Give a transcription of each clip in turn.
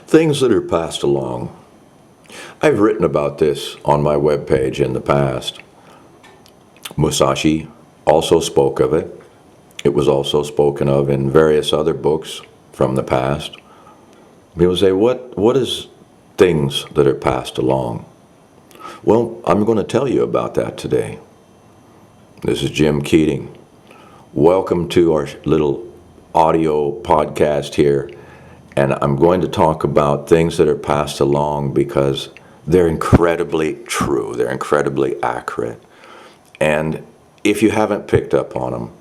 Things that are passed along. I've written about this on my webpage in the past. Musashi also spoke of it. It was also spoken of in various other books from the past. People say, what is things that are passed along? Well, I'm going to tell you about that today. This is Jim Keating. Welcome to our little audio podcast here. And I'm going to talk about things that are passed along because they're incredibly true. They're incredibly accurate. And if you haven't picked up on them,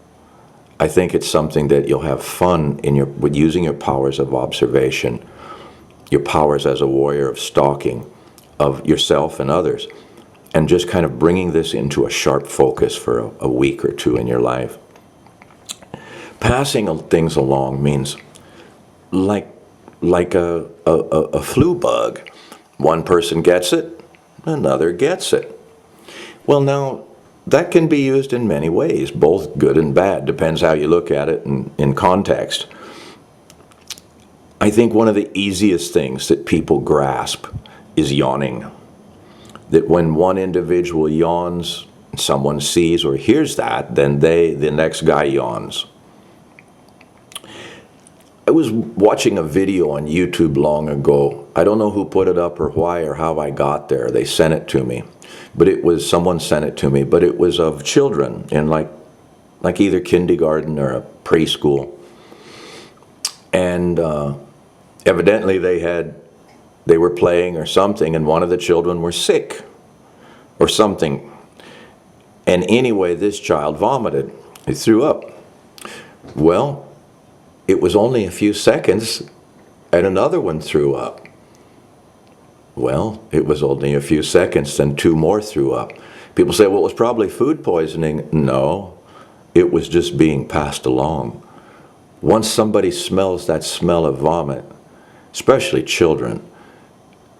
I think it's something that you'll have fun with using your powers of observation, your powers as a warrior of stalking of yourself and others, and just kind of bringing this into a sharp focus for a week or two in your life. Passing things along means like a flu bug. One person gets it, another gets it. Well, now, that can be used in many ways, both good and bad. Depends how you look at it in context. I think one of the easiest things that people grasp is yawning. That when one individual yawns, someone sees or hears that, then the next guy yawns. I was watching a video on YouTube long ago. I don't know who put it up or why or how I got there. They sent it to me. But someone sent it to me, but it was of children in like either kindergarten or a preschool. And evidently they were playing or something, and one of the children were sick or something. And anyway, this child vomited. He threw up. Well, it was only a few seconds, and another one threw up. Well, it was only a few seconds, then two more threw up. People say, well, it was probably food poisoning. No, it was just being passed along. Once somebody smells that smell of vomit, especially children,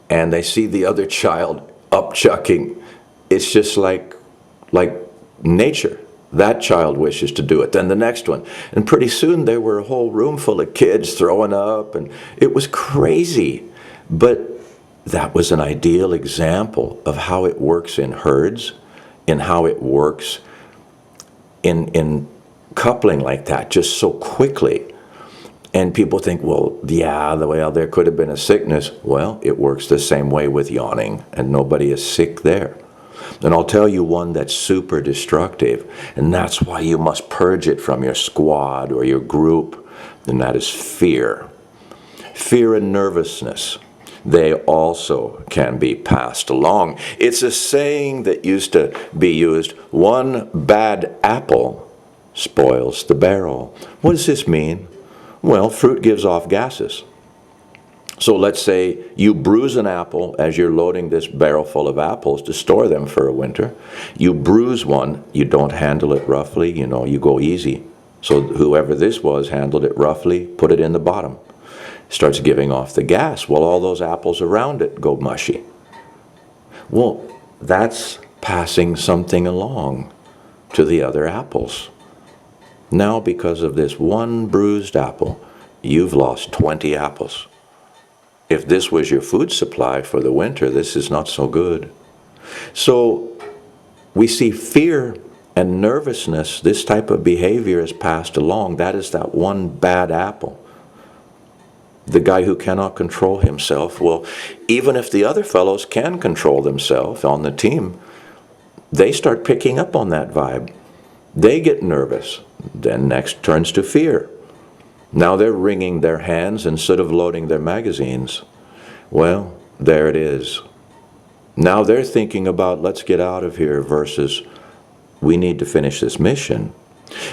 and they see the other child upchucking, it's just like nature. That child wishes to do it, then the next one. And pretty soon there were a whole room full of kids throwing up, and it was crazy. But that was an ideal example of how it works in herds, and how it works in coupling like that, just so quickly. And people think, well, there could have been a sickness. Well, it works the same way with yawning, and nobody is sick there. And I'll tell you one that's super destructive, and that's why you must purge it from your squad or your group, and that is fear. Fear and nervousness. They also can be passed along. It's a saying that used to be used, one bad apple spoils the barrel. What does this mean? Well, fruit gives off gases. So let's say you bruise an apple as you're loading this barrel full of apples to store them for a winter. You bruise one, you don't handle it roughly, you go easy. So whoever this was handled it roughly, put it in the bottom. Starts giving off the gas. Well, all those apples around it go mushy. Well, that's passing something along to the other apples. Now, because of this one bruised apple, you've lost 20 apples. If this was your food supply for the winter, this is not so good. So we see fear and nervousness, this type of behavior is passed along. That is that one bad apple. The guy who cannot control himself, well, even if the other fellows can control themselves on the team, they start picking up on that vibe. They get nervous. Then next turns to fear. Now they're wringing their hands instead of loading their magazines. Well, there it is. Now they're thinking about, let's get out of here, versus we need to finish this mission.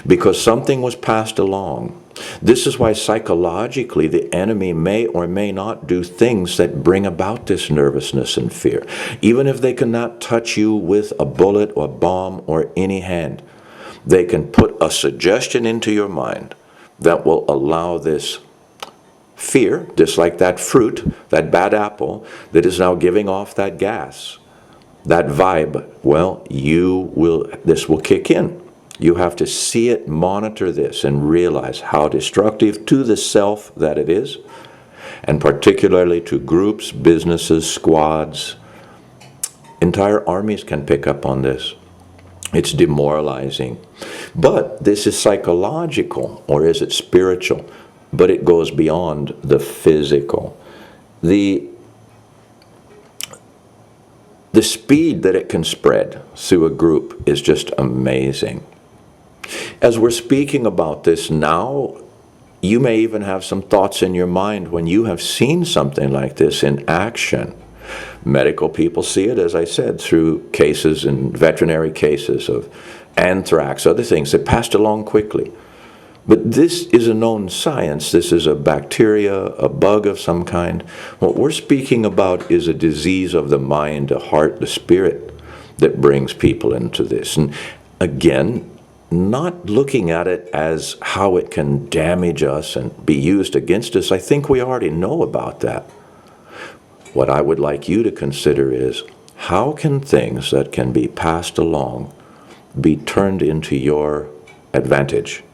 Because something was passed along. This is why psychologically the enemy may or may not do things that bring about this nervousness and fear. Even if they cannot touch you with a bullet or bomb or any hand, they can put a suggestion into your mind that will allow this fear, just like that fruit, that bad apple, that is now giving off that gas, that vibe. Well, this will kick in. You have to see it, monitor this, and realize how destructive to the self that it is, and particularly to groups, businesses, squads. Entire armies can pick up on this. It's demoralizing. But this is psychological, or is it spiritual? But it goes beyond the physical. The speed that it can spread through a group is just amazing. As we're speaking about this now, you may even have some thoughts in your mind when you have seen something like this in action. Medical people see it, as I said, through cases and veterinary cases of anthrax, other things that passed along quickly. But this is a known science. This is a bacteria, a bug of some kind. What we're speaking about is a disease of the mind, the heart, the spirit that brings people into this. And again, not looking at it as how it can damage us and be used against us. I think we already know about that. What I would like you to consider is, how can things that can be passed along be turned into your advantage?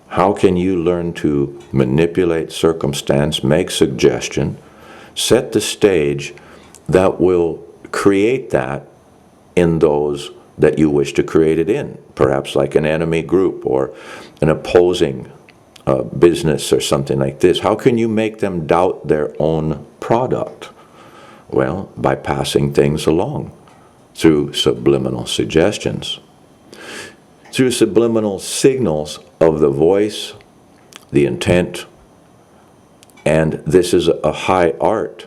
How can you learn to manipulate circumstance, make suggestion, set the stage that will create that in those that you wish to create it in? Perhaps like an enemy group or an opposing business or something like this. How can you make them doubt their own product? Well, by passing things along through subliminal suggestions. Through subliminal signals of the voice, the intent, and this is a high art.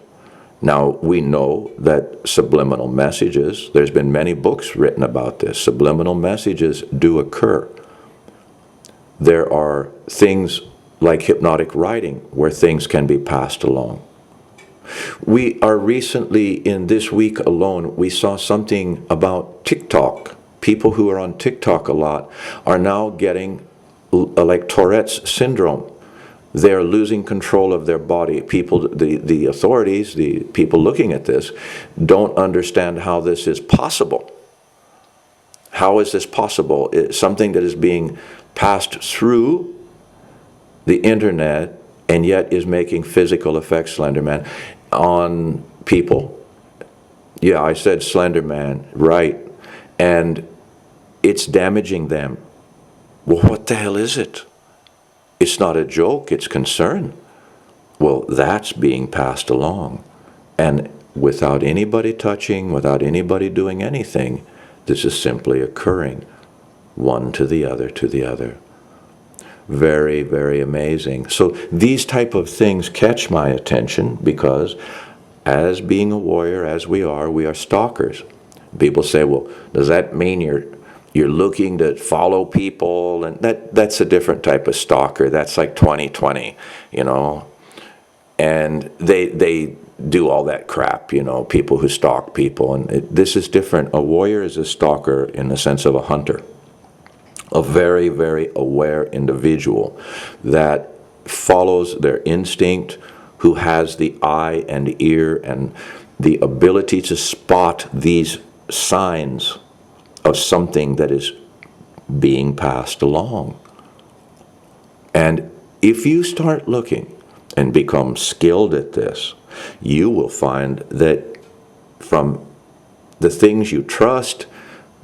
Now, we know that subliminal messages, there's been many books written about this, subliminal messages do occur. There are things like hypnotic writing where things can be passed along. We are recently, in this week alone, we saw something about TikTok. People who are on TikTok a lot are now getting like Tourette's syndrome. They're losing control of their body. People, the authorities, the people looking at this, don't understand how this is possible. How is this possible? It's something that is being passed through the internet and yet is making physical effects, Slenderman, on people. Yeah, I said Slenderman, right. And it's damaging them. Well, what the hell is it? It's not a joke, it's concern. Well, that's being passed along. And without anybody touching, without anybody doing anything, this is simply occurring, one to the other, to the other. Very, very amazing. So these type of things catch my attention because as being a warrior, as we are stalkers. People say, well, does that mean you're looking to follow people? And that's a different type of stalker. That's like 2020, you know. And they do all that crap, you know, people who stalk people. And this is different. A warrior is a stalker in the sense of a hunter. A very, very aware individual that follows their instinct, who has the eye and ear and the ability to spot these signs of something that is being passed along. And if you start looking and become skilled at this, you will find that from the things you trust,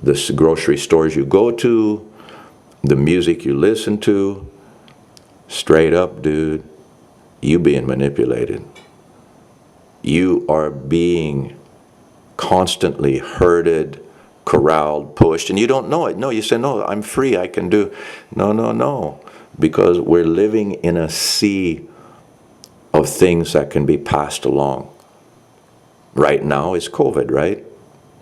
the grocery stores you go to, the music you listen to, straight up, dude, you being manipulated. You are being constantly herded, corralled, pushed, and you don't know it. No, you say, no, I'm free, I can do. No. Because we're living in a sea of things that can be passed along. Right now is COVID, right?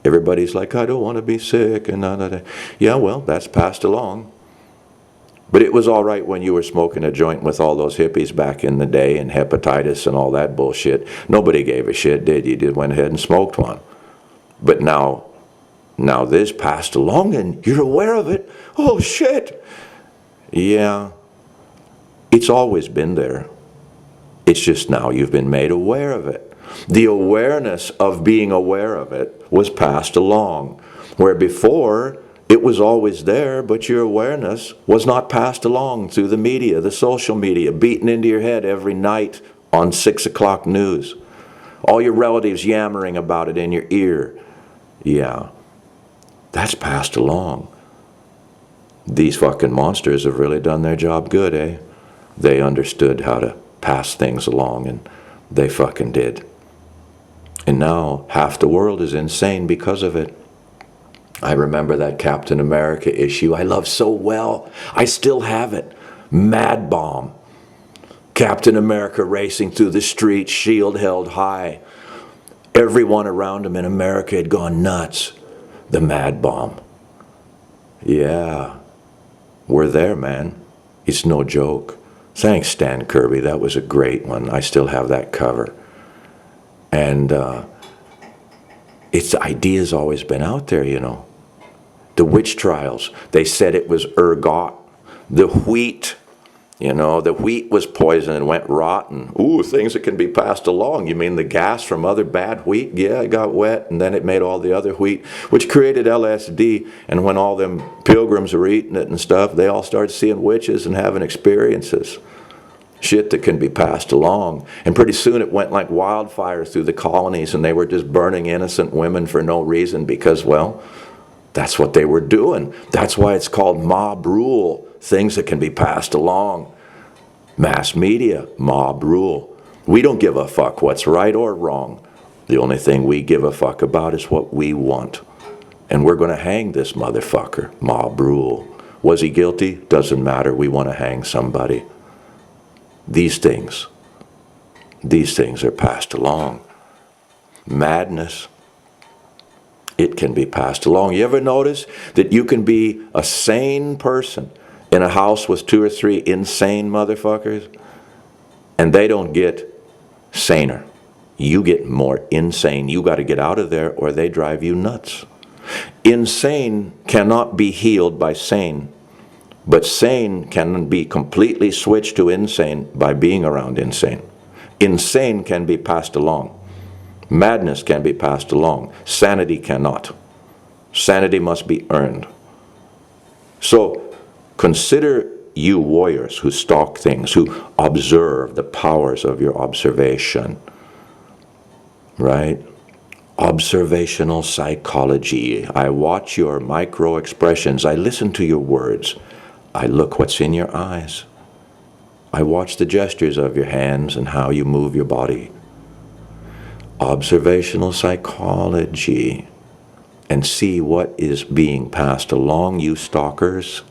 Everybody's like, I don't want to be sick, and yeah, well, that's passed along. But it was all right when you were smoking a joint with all those hippies back in the day and hepatitis and all that bullshit. Nobody gave a shit, did you? You went ahead and smoked one. But now this passed along and you're aware of it. Oh, shit. Yeah, it's always been there. It's just now you've been made aware of it. The awareness of being aware of it was passed along, where before it was always there, but your awareness was not passed along through the media, the social media, beaten into your head every night on 6 o'clock news. All your relatives yammering about it in your ear. Yeah, that's passed along. These fucking monsters have really done their job good, eh? They understood how to pass things along, and they fucking did. And now half the world is insane because of it. I remember that Captain America issue I love so well. I still have it. Mad Bomb. Captain America racing through the streets, shield held high. Everyone around him in America had gone nuts. The Mad Bomb. Yeah, we're there, man. It's no joke. Thanks, Stan Kirby. That was a great one. I still have that cover. And its idea's always been out there, you know. The witch trials, they said it was ergot. The wheat, you know, the wheat was poisoned and went rotten. Ooh, things that can be passed along. You mean the gas from other bad wheat? Yeah, it got wet, and then it made all the other wheat, which created LSD. And when all them pilgrims were eating it and stuff, they all started seeing witches and having experiences. Shit that can be passed along. And pretty soon it went like wildfire through the colonies, and they were just burning innocent women for no reason because, well, that's what they were doing. That's why it's called mob rule. Things that can be passed along. Mass media, mob rule. We don't give a fuck what's right or wrong. The only thing we give a fuck about is what we want. And we're going to hang this motherfucker. Mob rule. Was he guilty? Doesn't matter. We want to hang somebody. These things are passed along. Madness, it can be passed along. You ever notice that you can be a sane person in a house with 2 or 3 insane motherfuckers, and they don't get saner? You get more insane. You got to get out of there or they drive you nuts. Insane cannot be healed by sane. But sane can be completely switched to insane by being around insane. Insane can be passed along. Madness can be passed along. Sanity cannot. Sanity must be earned. So consider you warriors who stalk things, who observe the powers of your observation. Right? Observational psychology. I watch your micro expressions. I listen to your words. I look what's in your eyes. I watch the gestures of your hands and how you move your body. Observational psychology. And see what is being passed along, you stalkers.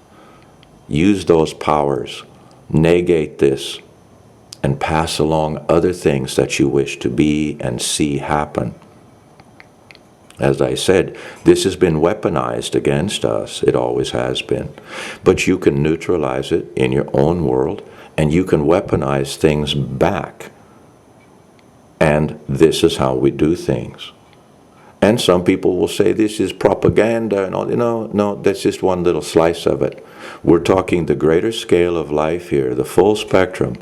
Use those powers. Negate this. And pass along other things that you wish to be and see happen. As I said, this has been weaponized against us. It always has been. But you can neutralize it in your own world, and you can weaponize things back. And this is how we do things. And some people will say this is propaganda and all. No, that's just one little slice of it. We're talking the greater scale of life here, the full spectrum.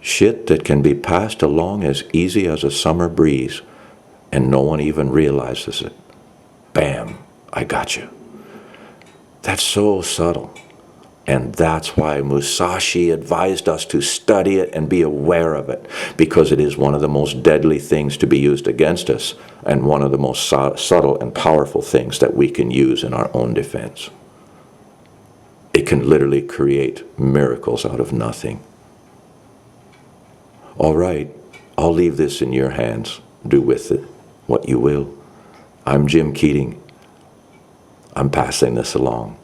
Shit that can be passed along as easy as a summer breeze. And no one even realizes it. Bam, I got you. That's so subtle. And that's why Musashi advised us to study it and be aware of it, because it is one of the most deadly things to be used against us, and one of the most subtle and powerful things that we can use in our own defense. It can literally create miracles out of nothing. All right, I'll leave this in your hands. Do with it what you will. I'm Jim Keating. I'm passing this along.